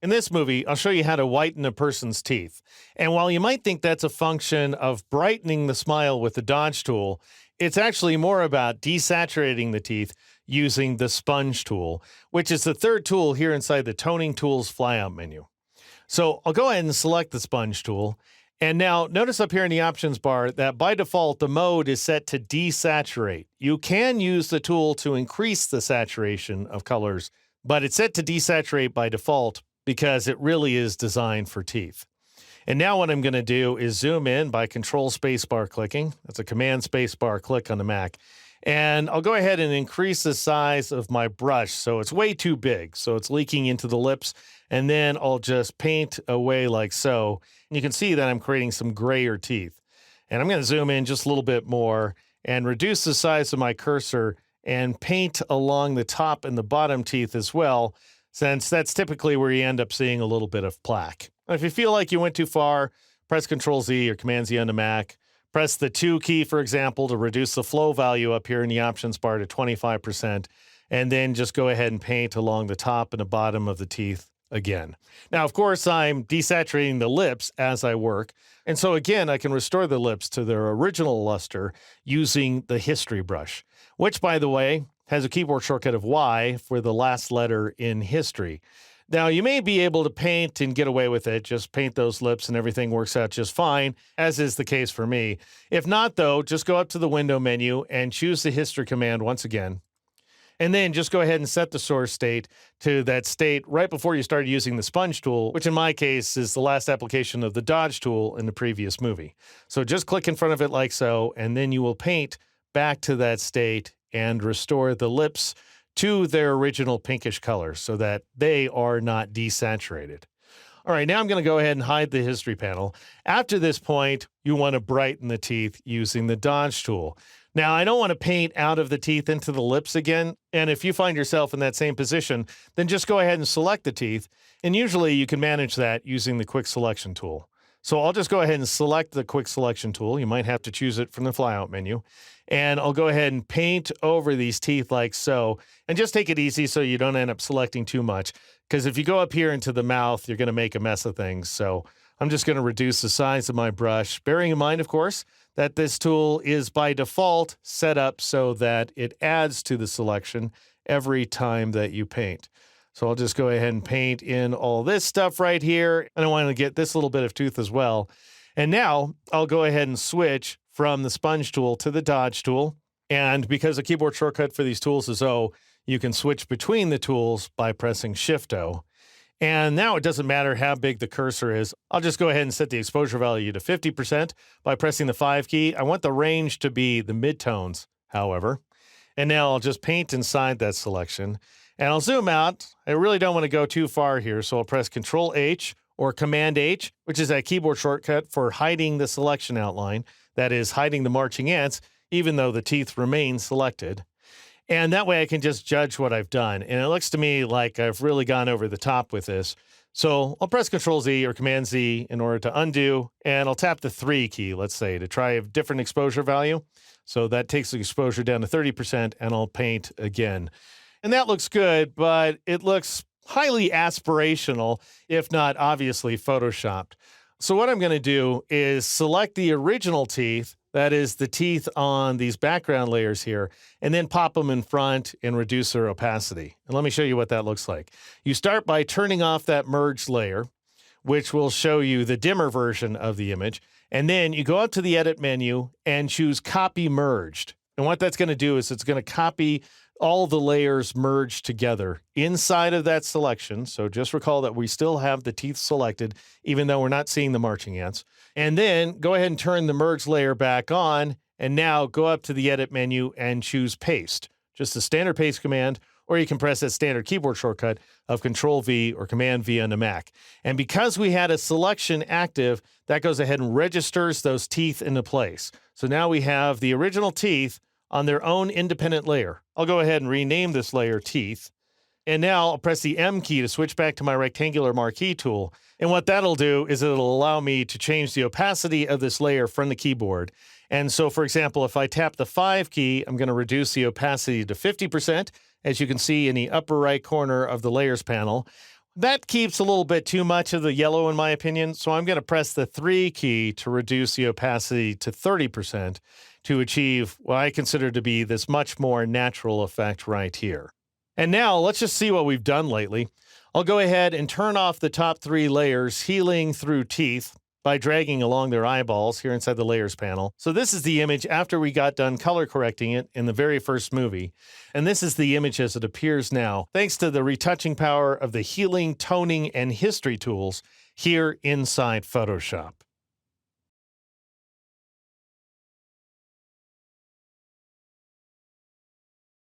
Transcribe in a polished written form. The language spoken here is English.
In this movie, I'll show you how to whiten a person's teeth. And while you might think that's a function of brightening the smile with the Dodge tool, it's actually more about desaturating the teeth using the sponge tool, which is the third tool here inside the Toning Tools flyout menu. So I'll go ahead and select the sponge tool. And now notice up here in the options bar that by default, the mode is set to desaturate. You can use the tool to increase the saturation of colors, but it's set to desaturate by default because it really is designed for teeth. And now what I'm going to do is zoom in by Control Spacebar clicking. That's a Command Spacebar click on the Mac. And I'll go ahead and increase the size of my brush so it's way too big, so it's leaking into the lips. And then I'll just paint away like so. And you can see that I'm creating some grayer teeth. And I'm going to zoom in just a little bit more and reduce the size of my cursor and paint along the top and the bottom teeth as well, since that's typically where you end up seeing a little bit of plaque. If you feel like you went too far, press Control-Z or Command-Z on the Mac. Press the 2 key, for example, to reduce the flow value up here in the options bar to 25%, and then just go ahead and paint along the top and the bottom of the teeth again. Now, of course, I'm desaturating the lips as I work, and so again, I can restore the lips to their original luster using the History brush, which, by the way, has a keyboard shortcut of Y for the last letter in history. Now, you may be able to paint and get away with it. Just paint those lips and everything works out just fine, as is the case for me. If not, though, just go up to the window menu and choose the history command once again. And then just go ahead and set the source state to that state right before you start using the sponge tool, which in my case is the last application of the Dodge tool in the previous movie. So just click in front of it like so, and then you will paint back to that state and restore the lips to their original pinkish color so that they are not desaturated. All right, now I'm going to go ahead and hide the history panel. After this point, you want to brighten the teeth using the Dodge tool. Now, I don't want to paint out of the teeth into the lips again, and if you find yourself in that same position, then just go ahead and select the teeth, and usually you can manage that using the Quick Selection tool. So I'll just go ahead and select the Quick Selection tool. You might have to choose it from the flyout menu. And I'll go ahead and paint over these teeth like so. And just take it easy so you don't end up selecting too much. Because if you go up here into the mouth, you're going to make a mess of things. So I'm just going to reduce the size of my brush, bearing in mind, of course, that this tool is by default set up so that it adds to the selection every time that you paint. So I'll just go ahead and paint in all this stuff right here. And I want to get this little bit of tooth as well. And now I'll go ahead and switch from the sponge tool to the Dodge tool. And because the keyboard shortcut for these tools is O, you can switch between the tools by pressing Shift-O. And now it doesn't matter how big the cursor is. I'll just go ahead and set the exposure value to 50% by pressing the 5 key. I want the range to be the midtones, however. And now I'll just paint inside that selection. And I'll zoom out. I really don't want to go too far here, so I'll press Control-H or Command-H, which is that keyboard shortcut for hiding the selection outline. That is, hiding the marching ants, even though the teeth remain selected. And that way I can just judge what I've done. And it looks to me like I've really gone over the top with this. So I'll press Control-Z or Command-Z in order to undo, and I'll tap the 3 key, let's say, to try a different exposure value. So that takes the exposure down to 30%, and I'll paint again. And that looks good, but it looks highly aspirational, if not obviously photoshopped. So what I'm going to do is select the original teeth, that is the teeth on these background layers here, and then pop them in front and reduce their opacity. And let me show you what that looks like. You start by turning off that merged layer, which will show you the dimmer version of the image. And then you go up to the Edit menu and choose Copy Merged. And what that's going to do is it's going to copy all the layers merged together inside of that selection. So just recall that we still have the teeth selected, even though we're not seeing the marching ants. And then go ahead and turn the merge layer back on. And now go up to the Edit menu and choose Paste. Just the standard paste command, or you can press that standard keyboard shortcut of Control-V or Command-V on the Mac. And because we had a selection active, that goes ahead and registers those teeth into place. So now we have the original teeth on their own independent layer. I'll go ahead and rename this layer Teeth. And now I'll press the M key to switch back to my rectangular marquee tool. And what that'll do is it'll allow me to change the opacity of this layer from the keyboard. And so, for example, if I tap the 5 key, I'm going to reduce the opacity to 50%, as you can see in the upper right corner of the Layers panel. That keeps a little bit too much of the yellow in my opinion, so I'm going to press the 3 key to reduce the opacity to 30% to achieve what I consider to be this much more natural effect right here. And now let's just see what we've done lately. I'll go ahead and turn off the top 3 layers, healing through teeth, by dragging along their eyeballs here inside the layers panel. So this is the image after we got done color correcting it in the very first movie. And this is the image as it appears now, thanks to the retouching power of the healing, toning, and history tools here inside Photoshop.